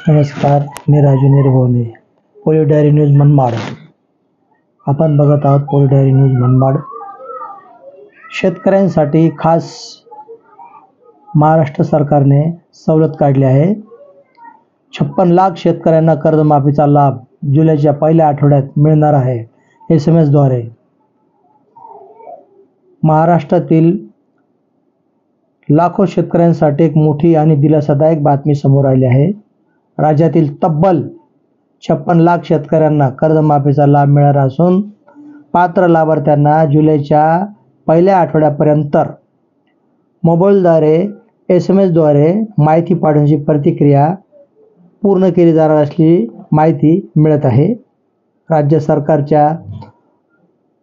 नमस्कार, मी Raju Nirbhavane, polio diary news Manmad. आपण बघत आहोत पोलिओ डायरी न्यूज मनमाड. शेतकऱ्यांसाठी खास महाराष्ट्र सरकारने सवलत काढली आहे. 56 लाख शेतकऱ्यांना कर्जमाफीचा लाभ जुलैच्या पहिल्या आठवड्यात मिळणार आहे SMS द्वारे. महाराष्ट्रातील लाखो शेतकऱ्यांसाठी एक मोठी आणि दिलासादायक बातमी समोर आली आहे. राज्यातील तब्बल 56 लाख शेतकऱ्यांना कर्जमाफीचा लाभ मिळणार असून पात्र लाभार्थ्यांना जुलैच्या पहिल्या आठवड्यापर्यंत मोबाईलद्वारे SMS द्वारे माहिती पाठवण्याची प्रतिक्रिया पूर्ण केली जाणार असल्याची माहिती मिळत आहे. राज्य सरकारच्या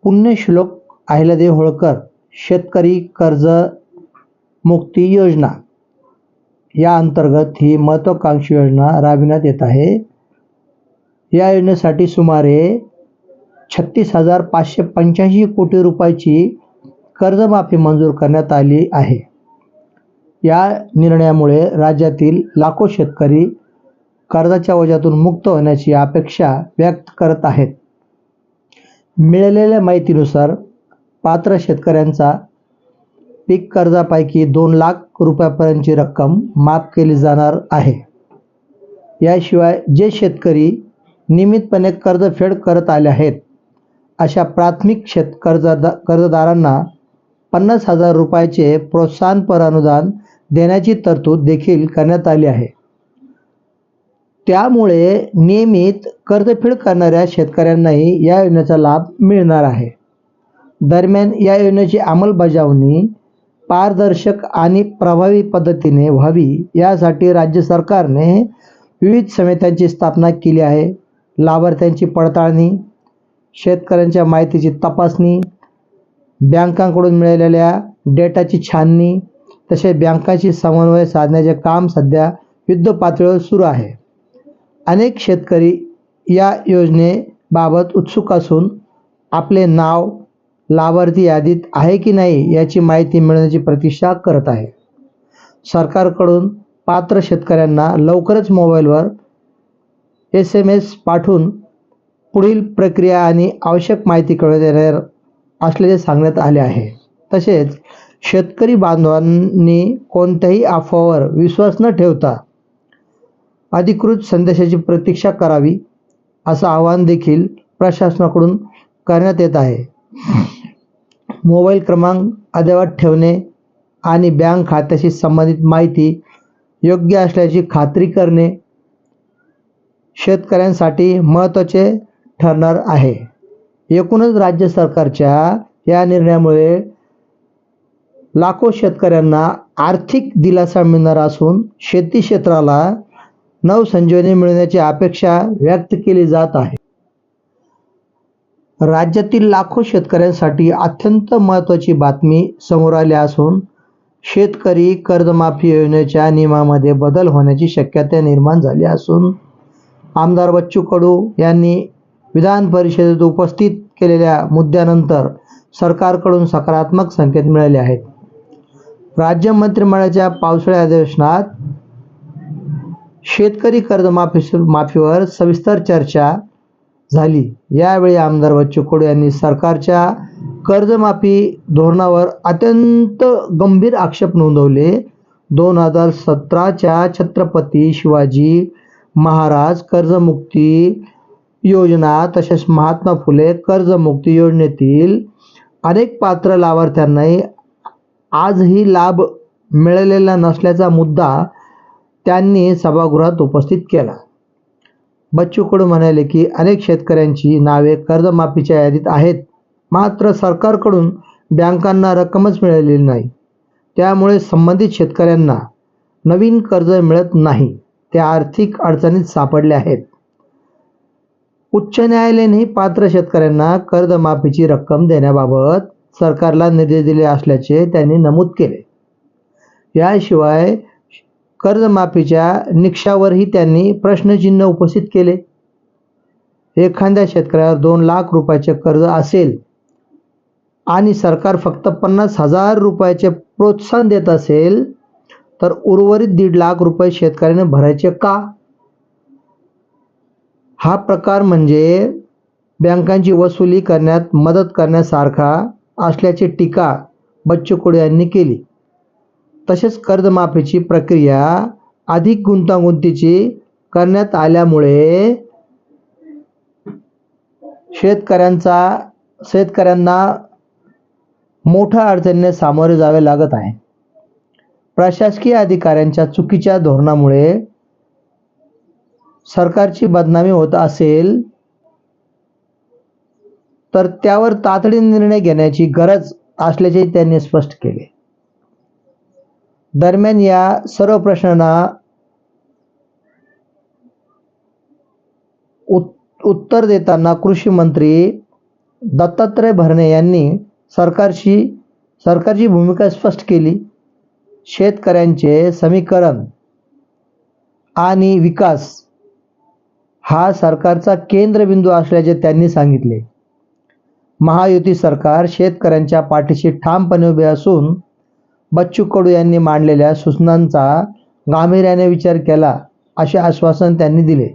पुण्यश्लोक अहिल्यादेवी होळकर शेतकरी कर्ज मुक्ती योजना या अंतर्गत ही महत्त्वाकांक्षी योजना राबविण्यात येत आहे. या योजनेसाठी सुमारे 36,585 कोटी रुपयाची कर्जमाफी मंजूर करण्यात आली आहे. या निर्णयामुळे राज्यातील लाखो शेतकरी कर्जाच्या ओझ्यातून मुक्त होण्याची अपेक्षा व्यक्त करत आहेत. मिळालेल्या माहितीनुसार पात्र शेतकऱ्यांचा पीक कर्जापैकी 2 लाख रुपयापर्यंतची रक्कम माफ केली जाणार आहे. याशिवाय जे शेतकरी नियमितपणे कर्जफेड करत आले आहेत अशा प्राथमिक कर्जदारांना 50,000 रुपयाचे प्रोत्साहनपर अनुदान देण्याची तरतूद देखील करण्यात आली आहे. त्यामुळे नियमित कर्जफेड करणाऱ्या शेतकऱ्यांनाही या योजनेचा लाभ मिळणार आहे. दरम्यान या योजनेची अंमलबजावणी पारदर्शक आणि प्रभावी पद्धतीने व्हावी यासाठी राज्य सरकारने विविध समित्यांची स्थापना केली आहे. लाभार्थ्यांची पडताळणी, शेतकऱ्यांच्या माहितीची तपासणी, बँकांकडून मिळालेल्या डेटाची छाननी तसेच बँकांशी समन्वय साधण्याचे काम सध्या युद्धपातळीवर सुरू आहे. अनेक शेतकरी या योजनेबाबत उत्सुक असून आपले नाव लाभार्थी यादीत आहे की नाही याची माहिती मिळण्याची प्रतीक्षा करत आहे. सरकारकडून पात्र शेतकऱ्यांना लवकरच मोबाईलवर SMS पाठवून पुढील प्रक्रिया आणि आवश्यक माहिती कळवण्यात येणार असल्याचे सांगण्यात आले आहे. तसेच शेतकरी बांधवांनी कोणत्याही अफवावर विश्वास न ठेवता अधिकृत संदेशाची प्रतीक्षा करावी असं आवाहन देखील प्रशासनाकडून करण्यात येत आहे. मोबाईल क्रमांक अद्ययावत ठेवणे आणि बँक खात्याशी संबंधित माहिती योग्य असल्याची खात्री करणे शेतकऱ्यांसाठी महत्त्वाचे ठरणार आहे. एकूणच राज्य सरकारच्या या निर्णयामुळे लाखो शेतकऱ्यांना आर्थिक दिलासा मिळणार असून शेती क्षेत्राला नवसंजीवनी मिळण्याची अपेक्षा व्यक्त केली जात आहे. राज्यातील लाखो शेतकऱ्यांसाठी अत्यंत महत्त्वाची बातमी समोर आली असून शेतकरी कर्जमाफी योजनेच्या नियमामध्ये बदल होण्याची शक्यता निर्माण झाली असून आमदार बच्चू कडू यांनी विधान परिषदेत उपस्थित केलेल्या मुद्द्यानंतर सरकारकडून सकारात्मक संकेत मिळाले आहेत. राज्य मंत्रिमंडळाच्या पावसाळी अधिवेशनात शेतकरी कर्जमाफीवर सविस्तर चर्चा झाली. यावेळी आमदार बच्चू कडू यांनी सरकारच्या कर्जमाफी धोरणावर अत्यंत गंभीर आक्षेप नोंदवले. 2017च्या छत्रपती शिवाजी महाराज कर्जमुक्ती योजना तसेच महात्मा फुले कर्जमुक्ती योजनेतील अनेक पात्र लाभार्थ्यांनाही आजही लाभ मिळालेला नसल्याचा मुद्दा त्यांनी सभागृहात उपस्थित केला. बच्चू कडू म्हणाले की अनेक शेतकऱ्यांची नावे कर्जमाफीच्या यादीत आहेत, मात्र सरकारकडून बँकांना रक्कमच मिळालेली नाही. त्यामुळे संबंधित शेतकऱ्यांना नवीन कर्ज मिळत नाही. ते आर्थिक अडचणीत सापडले आहेत. उच्च न्यायालयानेही पात्र शेतकऱ्यांना कर्जमाफीची रक्कम देण्याबाबत सरकारला निर्देश दिले असल्याचे त्यांनी नमूद केले. याशिवाय कर्जमाफीच्या निकषावरही त्यांनी प्रश्नचिन्ह उपस्थित केले. एखाद्या शेतकऱ्यावर 2 लाख रुपयाचे कर्ज असेल आणि सरकार फक्त 50,000 रुपयाचे प्रोत्साहन देत असेल तर उर्वरित 1.5 लाख रुपये शेतकऱ्याने भरायचे का? हा प्रकार म्हणजे बँकांची वसुली करण्यात मदत करण्यासारखा असल्याची टीका बच्चू कडू यांनी केली. तसेच कर्जमाफीची प्रक्रिया अधिक गुंतागुंतीची करण्यात आल्यामुळे शेतकऱ्यांना मोठ्या अडचणीने सामोरे जावे लागत आहे. प्रशासकीय अधिकाऱ्यांच्या चुकीच्या धोरणामुळे सरकारची बदनामी होत असेल तर त्यावर तातडीने निर्णय घेण्याची गरज असल्याचे त्यांनी स्पष्ट केले. दरम्यान या सर्व प्रश्नांना उत्तर देताना कृषी मंत्री दत्तात्रय भरणे यांनी सरकारची भूमिका स्पष्ट केली. शेतकऱ्यांचे समीकरण आणि विकास हा सरकारचा केंद्रबिंदू असल्याचे त्यांनी सांगितले. महायुती सरकार शेतकऱ्यांच्या पाठीशी ठामपणे उभे असून बच्चू कडू यांनी मांडलेल्या सूचनांचा गांभीर्याने विचार केला असे आश्वासन त्यांनी दिले.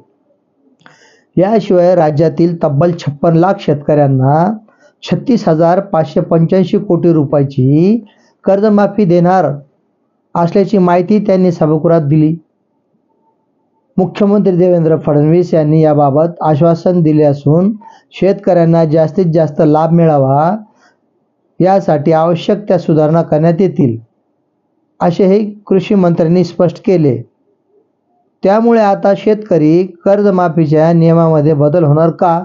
याशिवाय राज्यातील तब्बल 56 लाख शेतकऱ्यांना 36,585 कोटी रुपयाची कर्जमाफी देणार असल्याची माहिती त्यांनी सभागृहात दिली. मुख्यमंत्री देवेंद्र फडणवीस यांनी याबाबत आश्वासन दिले असून शेतकऱ्यांना जास्तीत जास्त लाभ मिळावा यासाठी आवश्यक त्या सुधारणा करण्यात येतील असेही कृषी मंत्र्यांनी स्पष्ट केले. त्यामुळे आता शेतकरी कर्जमाफीच्या नियमामध्ये बदल होणार का?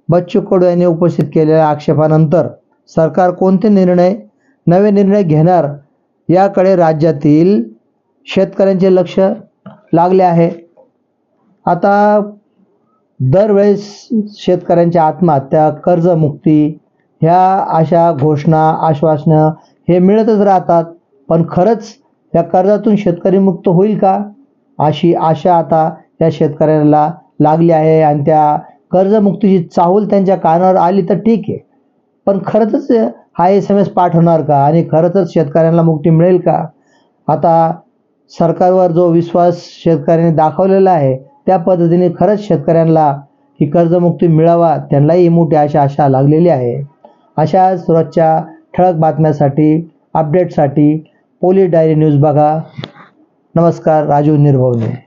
बच्चू कडू यांनी उपस्थित केलेल्या आक्षेपानंतर सरकार कोणते नवे निर्णय घेणार याकडे राज्यातील शेतकऱ्यांचे लक्ष लागले आहे. आता दरवेळेस शेतकऱ्यांच्या आत्महत्या, कर्जमुक्ती ह्या अशा घोषणा, आश्वासनं हे मिळतच राहतात. पण खरंच या कर्जातून शेतकरी मुक्त होईल का अशी आशा आता या शेतकऱ्याला लागली आहे. आणि त्या कर्जमुक्तीची चाहूल त्यांच्या कानावर आली तर ठीक आहे, पण खरंच हा SMS पाठवणार का आणि खरंच शेतकऱ्यांना मुक्ती मिळेल का? आता सरकारवर जो विश्वास शेतकऱ्यांनी दाखवलेला आहे त्या पद्धतीने खरंच शेतकऱ्यांना ही कर्जमुक्ती मिळावा त्यांनाही मोठी आशा लागलेली आहे. अशा रोजच्या ठळक बातम्यांसाठी, अपडेटसाठी पोलीस डायरी न्यूज बघा. नमस्कार. राजू निर्भवने.